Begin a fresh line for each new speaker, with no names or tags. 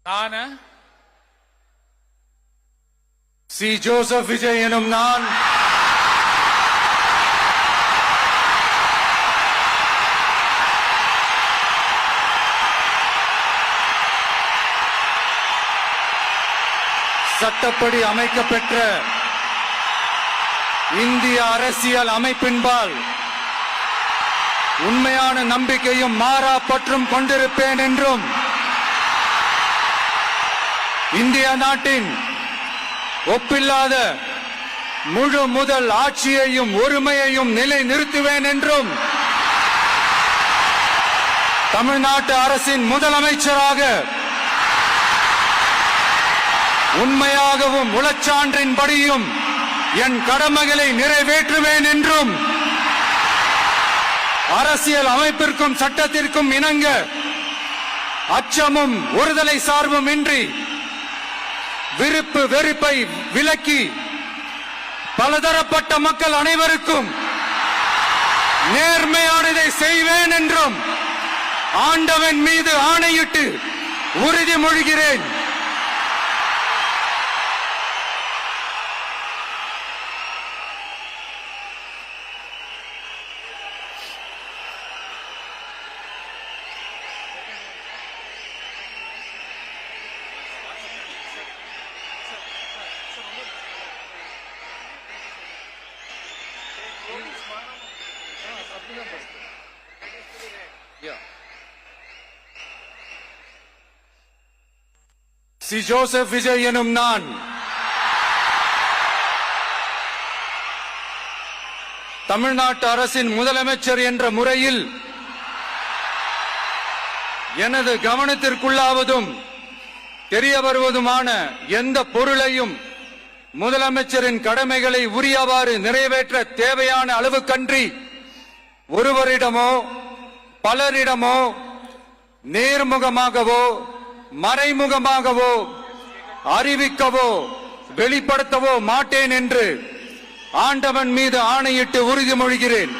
நான்
C. Joseph Vijay எனும் நான் சட்டப்படி அமைக்கப்பெற்ற இந்திய அரசியல் அமைப்பின்பால் உண்மையான நம்பிக்கையும் மாறா பற்றும் கொண்டிருப்பேன் என்றும் இந்திய நாட்டின் ஒப்பில்லாத முழு முதல் ஆட்சியையும் ஒருமையையும் நிலை நிறுத்துவேன் என்றும் தமிழ்நாட்டு அரசின் முதலமைச்சராக உண்மையாகவும் உளச்சான்றின்படியும் என் கடமைகளை நிறைவேற்றுவேன் என்றும் அரசியல் அமைப்பிற்கும் சட்டத்திற்கும் இணங்க அச்சமும் ஒருதலை சார்பும் இன்றி விருப்பு வெறுப்பை விலக்கி பலதரப்பட்ட மக்கள் அனைவருக்கும் நேர்மையானதை செய்வேன் என்றும் ஆண்டவன் மீது ஆணையிட்டு உறுதிமொழிகிறேன். சி. ஜோசப் விஜய் எனும் நான் தமிழ்நாட்டு அரசின் முதலமைச்சர் என்ற முறையில் எனது கவனத்திற்குள்ளாவதும் தெரிய வருவதுமான எந்த பொருளையும் முதலமைச்சரின் கடமைகளை உரியவாறு நிறைவேற்ற தேவையான அளவுக்கன்றி ஒருவரிடமோ பலரிடமோ நேர்முகமாகவோ மறைமுகமாகவோ அறிவிக்கவோ வெளிப்படுத்தவோ மாட்டேன் என்று ஆண்டவன் மீது ஆணையிட்டு உறுதிமொழிகிறேன்.